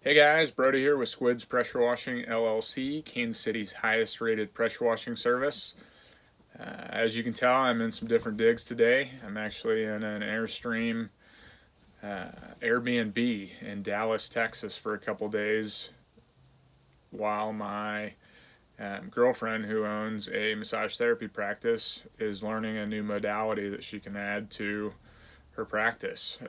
Hey guys, Brody here with Squid's Pressure Washing LLC, Kansas City's highest rated pressure washing service. As you can tell, I'm in some different digs today. I'm actually in an Airstream Airbnb in Dallas, Texas for a couple days while my girlfriend, who owns a massage therapy practice, is learning a new modality that she can add to her practice.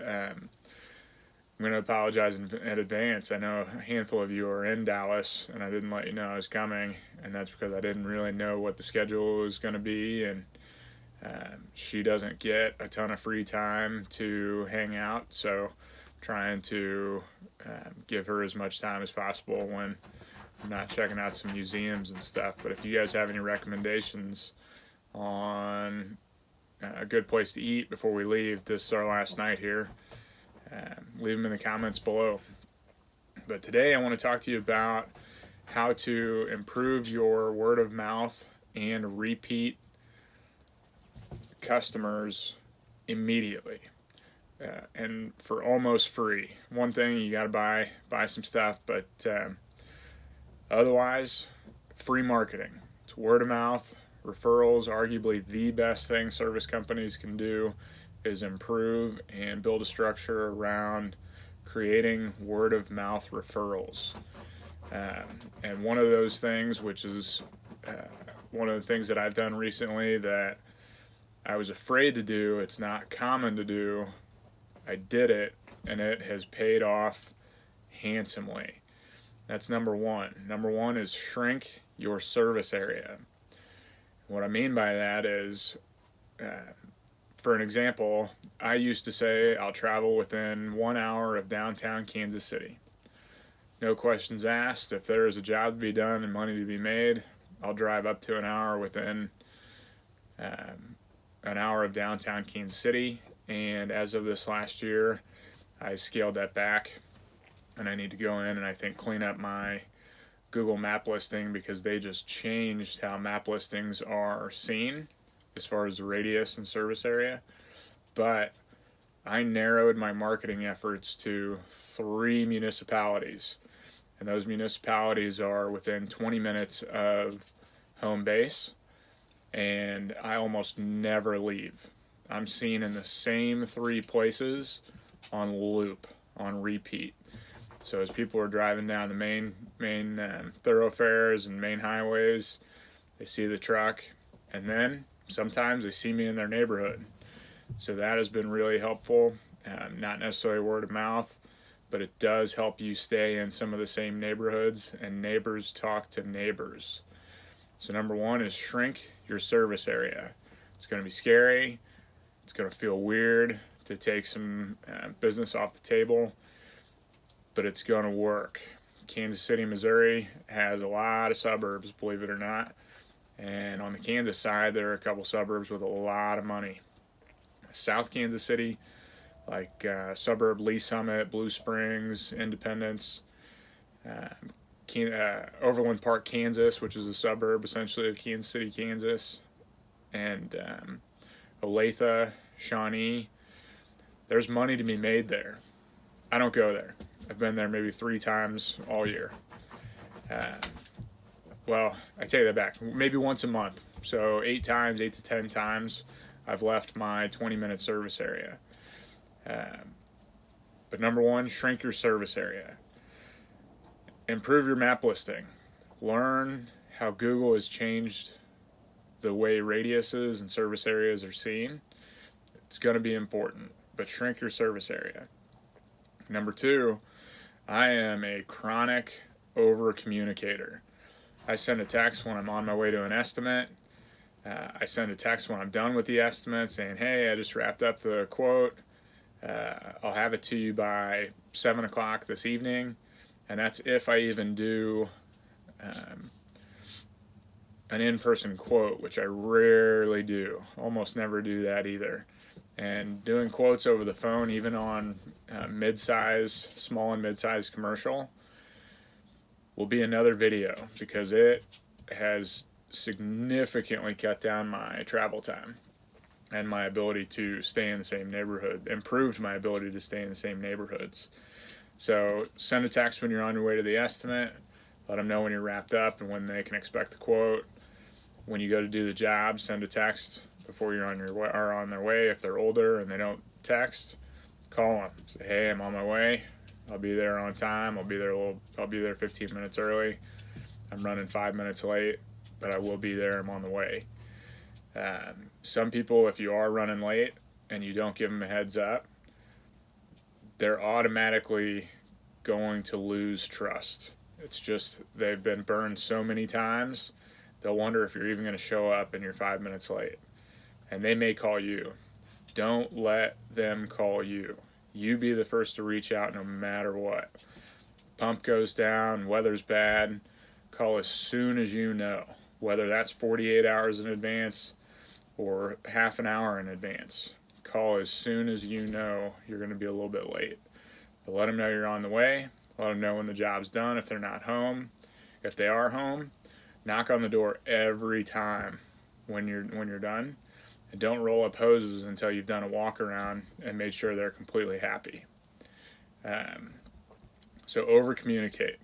I'm going to apologize in advance. I know a handful of you are in Dallas, and I didn't let you know I was coming, and that's because I didn't really know what the schedule was going to be, and she doesn't get a ton of free time to hang out, so I'm trying to give her as much time as possible when I'm not checking out some museums and stuff. But if you guys have any recommendations on a good place to eat before we leave, this is our last night here. Leave them in the comments below. But today I want to talk to you about how to improve your word of mouth and repeat customers immediately, and for almost free. One thing, you got to buy some stuff, but otherwise, free marketing. It's word of mouth, referrals. Arguably the best thing service companies can do is improve and build a structure around creating word of mouth referrals. And one of those things, which is one of the things that I've done recently that I was afraid to do, it's not common to do, I did it, and it has paid off handsomely. That's number one. Number one is shrink your service area. What I mean by that is, for an example, I used to say I'll travel within 1 hour of downtown Kansas City. No questions asked. If there is a job to be done and money to be made, I'll drive up to an hour within an hour of downtown Kansas City. And as of this last year, I scaled that back, and I need to go in and I think clean up my Google map listing, because they just changed how map listings are seen as far as the radius and service area. But I narrowed my marketing efforts to 3 municipalities, and those municipalities are within 20 minutes of home base, and I almost never leave. I'm seen in the same 3 places on loop, on repeat. So as people are driving down the main thoroughfares and main highways, they see the truck, and then sometimes they see me in their neighborhood. So that has been really helpful. Not necessarily word of mouth, but it does help you stay in some of the same neighborhoods, and neighbors talk to neighbors. So number one is shrink your service area. It's going to be scary. It's going to feel weird to take some business off the table, but it's going to work. Kansas City, Missouri has a lot of suburbs, believe it or not. And on the Kansas side, there are a couple suburbs with a lot of money. South Kansas City, like suburb Lee Summit, Blue Springs, Independence, Overland Park, Kansas, which is a suburb essentially of Kansas City, Kansas, and Olathe, Shawnee. There's money to be made there. I don't go there. I've been there maybe 3 times all year. Well, I take that back. Maybe once a month. So 8 times, 8 to 10 times, I've left my 20-minute service area. But number one, shrink your service area. Improve your map listing. Learn how Google has changed the way radiuses and service areas are seen. It's going to be important, but shrink your service area. Number two, I am a chronic over communicator. I send a text when I'm on my way to an estimate. I send a text when I'm done with the estimate saying, hey, I just wrapped up the quote. I'll have it to you by 7 o'clock this evening. And that's if I even do an in-person quote, which I rarely do. Almost never do that either. And doing quotes over the phone, even on small and mid-size commercial, will be another video, because it has significantly cut down my travel time and my ability to stay in the same neighborhood, improved my ability to stay in the same neighborhoods. So send a text when you're on your way to the estimate. Let them know when you're wrapped up and when they can expect the quote. When you go to do the job, send a text before you're on your way, or on their way. If they're older and they don't text, call them. Say, hey, I'm on my way. I'll be there on time. I'll be there 15 minutes early. I'm running 5 minutes late, but I will be there. I'm on the way. Some people, if you are running late and you don't give them a heads up, they're automatically going to lose trust. It's just they've been burned so many times, they'll wonder if you're even going to show up and you're 5 minutes late. And they may call you. Don't let them call you. You be the first to reach out no matter what. Pump goes down, weather's bad, call as soon as you know, whether that's 48 hours in advance or half an hour in advance. Call as soon as you know you're going to be a little bit late. But let them know you're on the way. Let them know when the job's done if they're not home. If they are home, knock on the door every time when you're done. And don't roll up hoses until you've done a walk around and made sure they're completely happy. So over communicate.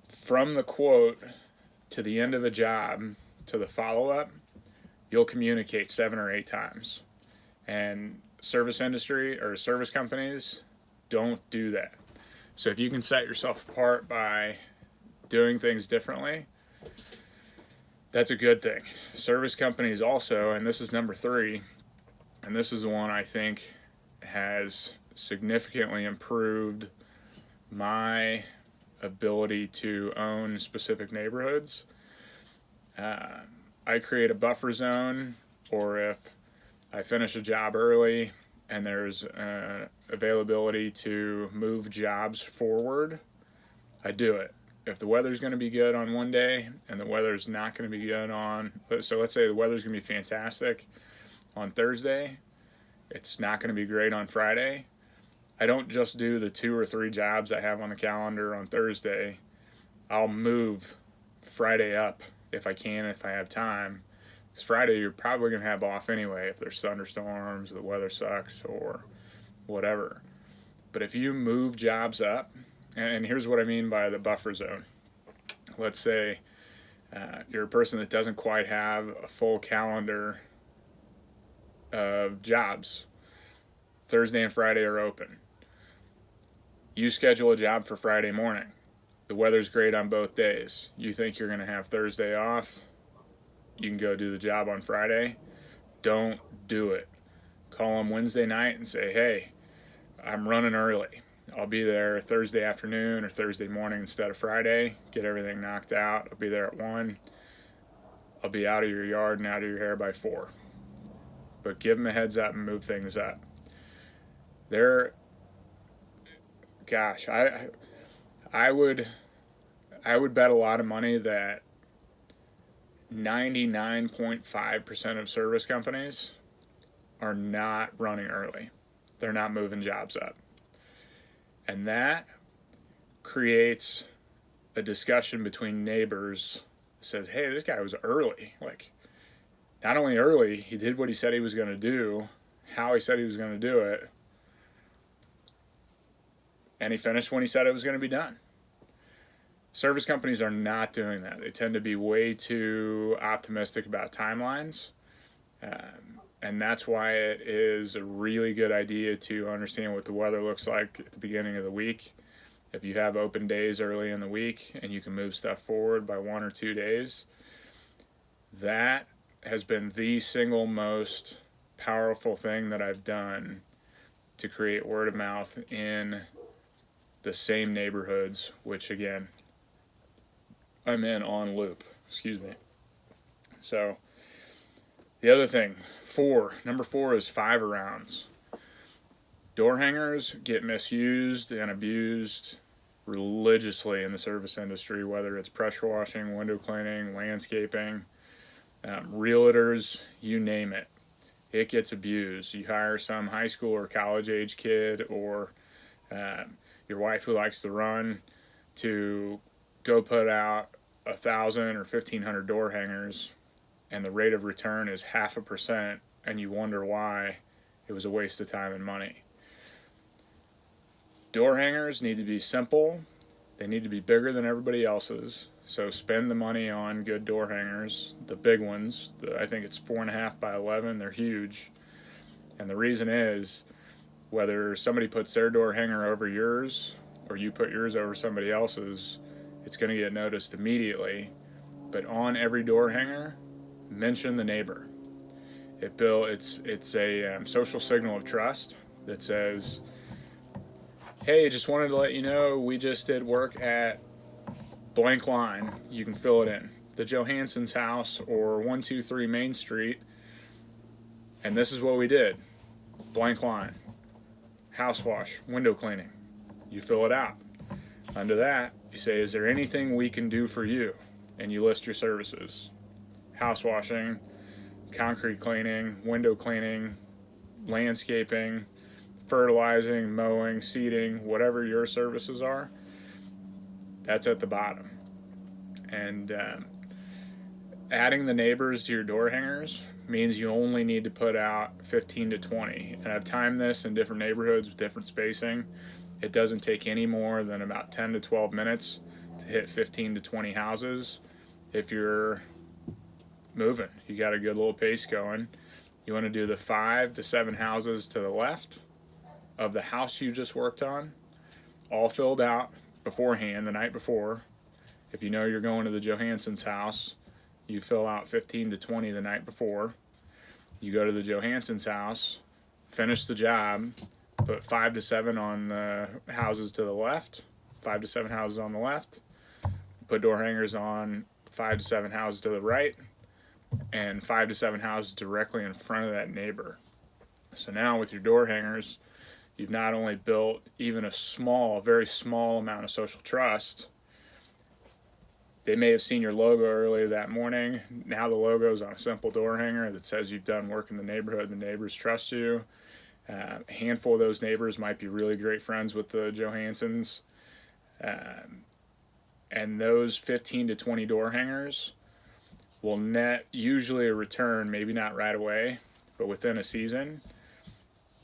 From the quote to the end of a job to the follow up, you'll communicate 7 or 8 times. And service industry or service companies don't do that. So if you can set yourself apart by doing things differently, that's a good thing. Service companies also, and this is number 3, and this is the one I think has significantly improved my ability to own specific neighborhoods. I create a buffer zone, or if I finish a job early and there's availability to move jobs forward, I do it. If the weather's going to be good on one day and the weather's not going to be good so let's say the weather's going to be fantastic on Thursday, it's not going to be great on Friday, I don't just do the 2 or 3 jobs I have on the calendar on Thursday. I'll move Friday up if I can, if I have time. Because Friday you're probably going to have off anyway if there's thunderstorms, the weather sucks, or whatever. But if you move jobs up, and here's what I mean by the buffer zone. Let's say you're a person that doesn't quite have a full calendar of jobs. Thursday and Friday are open. You schedule a job for Friday morning. The weather's great on both days. You think you're going to have Thursday off. You can go do the job on Friday. Don't do it. Call them Wednesday night and say, hey, I'm running early. I'll be there Thursday afternoon or Thursday morning instead of Friday. Get everything knocked out. I'll be there at 1. I'll be out of your yard and out of your hair by 4. But give them a heads up and move things up. Gosh, I would bet a lot of money that 99.5% of service companies are not running early. They're not moving jobs up. And that creates a discussion between neighbors that says, hey, this guy was early. Like, not only early, he did what he said he was going to do, how he said he was going to do it, and he finished when he said it was going to be done. Service companies are not doing that. They tend to be way too optimistic about timelines. And that's why it is a really good idea to understand what the weather looks like at the beginning of the week. If you have open days early in the week and you can move stuff forward by 1 or 2 days, that has been the single most powerful thing that I've done to create word of mouth in the same neighborhoods, which again, I'm in on loop. Excuse me. So the other thing, number 4 is 5 arounds. Door hangers get misused and abused religiously in the service industry, whether it's pressure washing, window cleaning, landscaping, realtors, you name it. It gets abused. You hire some high school or college age kid or your wife who likes to run to go put out 1,000 or 1,500 door hangers, and the rate of return is 0.5%, and you wonder why. It was a waste of time and money. Door hangers need to be simple. They need to be bigger than everybody else's. So spend the money on good door hangers, the big ones. I think it's 4.5 by 11. They're huge. And the reason is, whether somebody puts their door hanger over yours or you put yours over somebody else's, it's going to get noticed immediately. But on every door hanger, mention the neighbor. It's a social signal of trust that says, hey, just wanted to let you know we just did work at blank line. You can fill it in. The Johansson's house or 123 Main Street. And this is what we did. Blank line. House wash, window cleaning. You fill it out. Under that, you say, is there anything we can do for you? And you list your services. House washing, concrete cleaning, window cleaning, landscaping, fertilizing, mowing, seeding, whatever your services are, that's at the bottom. And adding the neighbors to your door hangers means you only need to put out 15 to 20. And I've timed this in different neighborhoods with different spacing. It doesn't take any more than about 10 to 12 minutes to hit 15 to 20 houses. If you're moving, you got a good little pace going. You want to do the 5 to 7 houses to the left of the house you just worked on, all filled out beforehand the night before. If you know you're going to the Johansson's house, you fill out 15 to 20 the night before. You go to the Johansson's house, finish the job, put 5 to 7 on the houses to the left, 5 to 7 houses on the left, put door hangers on 5 to 7 houses to the right, and 5 to 7 houses directly in front of that neighbor. So now with your door hangers, you've not only built even a very small amount of social trust. They may have seen your logo earlier that morning. Now the logo is on a simple door hanger that says you've done work in the neighborhood and the neighbors trust you. A handful of those neighbors might be really great friends with the Johanssons. And those 15 to 20 door hangers will net usually a return, maybe not right away, but within a season,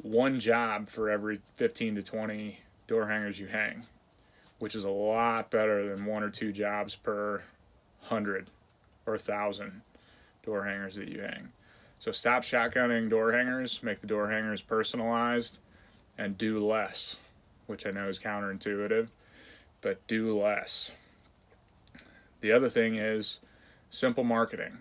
one job for every 15 to 20 door hangers you hang, which is a lot better than 1 or 2 jobs per 100 or 1,000 door hangers that you hang. So stop shotgunning door hangers, make the door hangers personalized, and do less, which I know is counterintuitive, but do less. The other thing is simple marketing.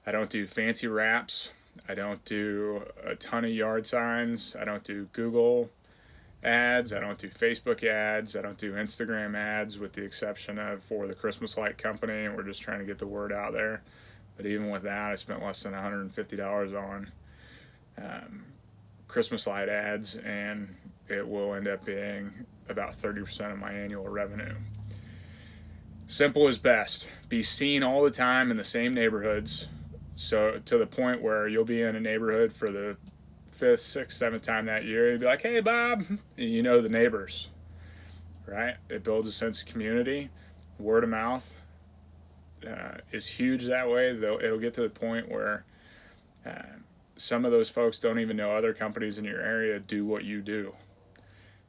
I don't do fancy wraps. I don't do a ton of yard signs. I don't do Google ads. I don't do Facebook ads. I don't do Instagram ads, with the exception of for the Christmas light company, and we're just trying to get the word out there. But even with that, I spent less than $150 on Christmas light ads, and it will end up being about 30% of my annual revenue. Simple is best. Be seen all the time in the same neighborhoods, so to the point where you'll be in a neighborhood for the 5th, 6th, 7th time that year. You'll be like, hey, Bob. You know the neighbors, right? It builds a sense of community. Word of mouth is huge that way. Though it'll get to the point where some of those folks don't even know other companies in your area do what you do.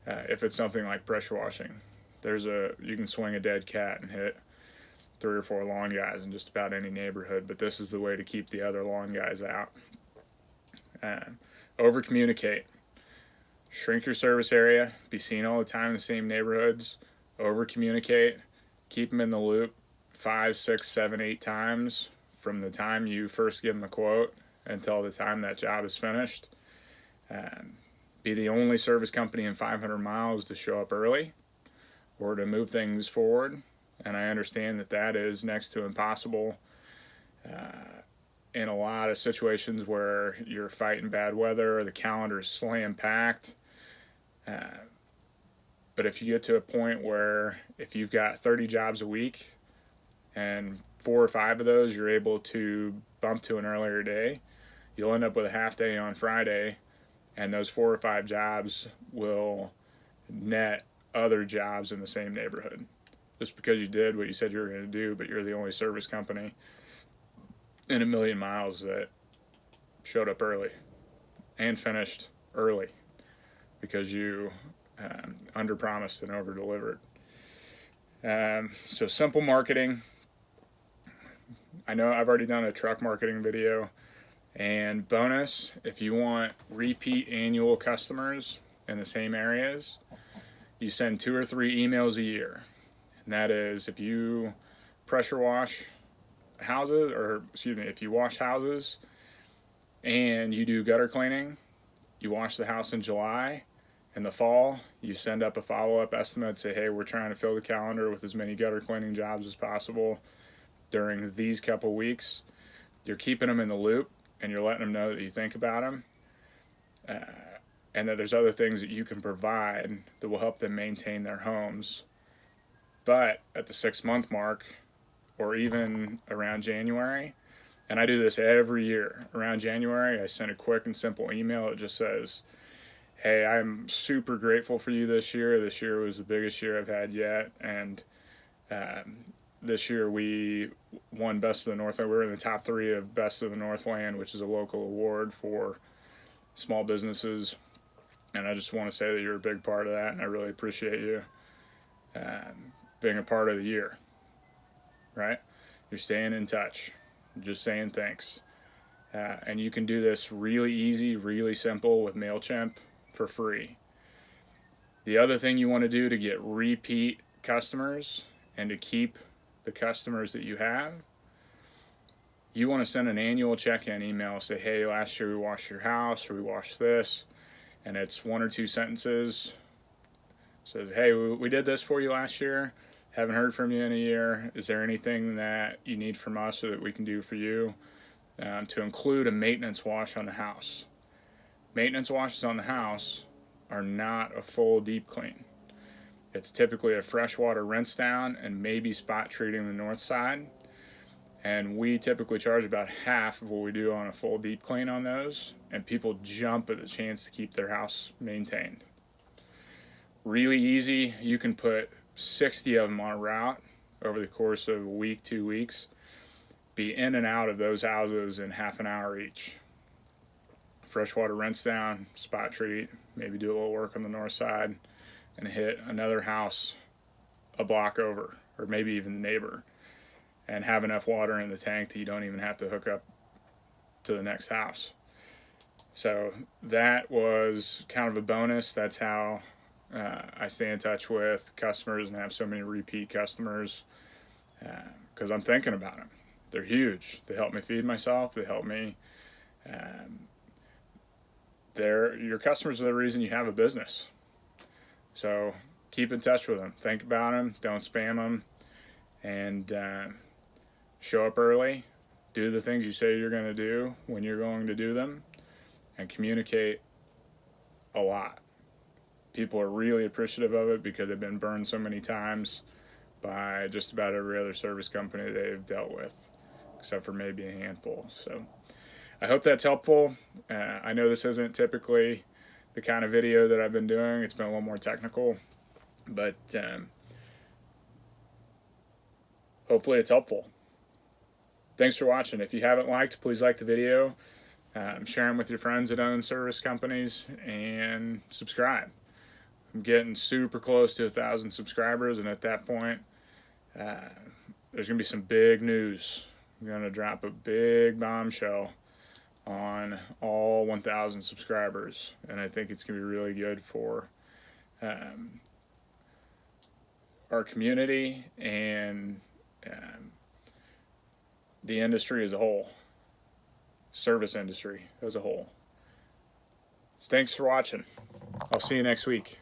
If it's something like pressure washing, you can swing a dead cat and hit 3 or 4 lawn guys in just about any neighborhood, but this is the way to keep the other lawn guys out. Over communicate. Shrink your service area. Be seen all the time in the same neighborhoods. Over communicate. Keep them in the loop 5, 6, 7, 8 times from the time you first give them a quote until the time that job is finished. Be the only service company in 500 miles to show up early or to move things forward. And I understand that is next to impossible in a lot of situations where you're fighting bad weather or the calendar is slam packed. But if you get to a point where if you've got 30 jobs a week and 4 or 5 of those you're able to bump to an earlier day, you'll end up with a half day on Friday, and those 4 or 5 jobs will net other jobs in the same neighborhood. Just because you did what you said you were going to do, but you're the only service company in 1,000,000 miles that showed up early and finished early because you under promised and over delivered. So simple marketing. I know I've already done a truck marketing video. And bonus, if you want repeat annual customers in the same areas, you send 2 or 3 emails a year. And that is, if you pressure wash houses, or excuse me, if you wash houses and you do gutter cleaning, you wash the house in July. In the fall, you send up a follow-up estimate, say, hey, we're trying to fill the calendar with as many gutter cleaning jobs as possible during these couple weeks. You're keeping them in the loop, and you're letting them know that you think about them, and that there's other things that you can provide that will help them maintain their homes. But at the 6-month mark, or even around January, and I do this every year, around January, I send a quick and simple email. It just says, hey, I'm super grateful for you this year. This year was the biggest year I've had yet, and this year we won Best of the Northland. We're in the top 3 of Best of the Northland, which is a local award for small businesses. And I just want to say that you're a big part of that, and I really appreciate you being a part of the year, right? You're staying in touch, just saying thanks. And you can do this really easy, really simple with MailChimp for free. The other thing you want to do to get repeat customers and to keep the customers that you have, you want to send an annual check-in email. Say, hey, last year we washed your house, or we washed this, and it's 1 or 2 sentences. Says, hey, we did this for you last year. Haven't heard from you in a year. Is there anything that you need from us or that we can do for you? To include a maintenance wash on the house. Maintenance washes on the house are not a full deep clean. It's typically a freshwater rinse down and maybe spot treating the north side. And we typically charge about half of what we do on a full deep clean on those. And people jump at the chance to keep their house maintained. Really easy. You can put 60 of them on a route over the course of a week, 2 weeks. Be in and out of those houses in half an hour each. Freshwater rinse down, spot treat, maybe do a little work on the north side, and hit another house a block over, or maybe even the neighbor, and have enough water in the tank that you don't even have to hook up to the next house. So that was kind of a bonus. That's how I stay in touch with customers and have so many repeat customers, because I'm thinking about them. They're huge. They help me feed myself. They help me. Your customers are the reason you have a business. So keep in touch with them. Think about them. Don't spam them. And show up early. Do the things you say you're going to do when you're going to do them. And communicate a lot. People are really appreciative of it because they've been burned so many times by just about every other service company they've dealt with, except for maybe a handful. So I hope that's helpful. I know this isn't typically the kind of video that I've been doing. It's been a little more technical, but hopefully it's helpful. Thanks for watching. If you haven't liked, please like the video, share them with your friends that own service companies, and subscribe. I'm getting super close to 1,000 subscribers, and at that point, there's going to be some big news. I'm going to drop a big bombshell on all 1,000 subscribers, and I think it's going to be really good for our community and the industry as a whole, service industry as a whole. Thanks for watching. I'll see you next week.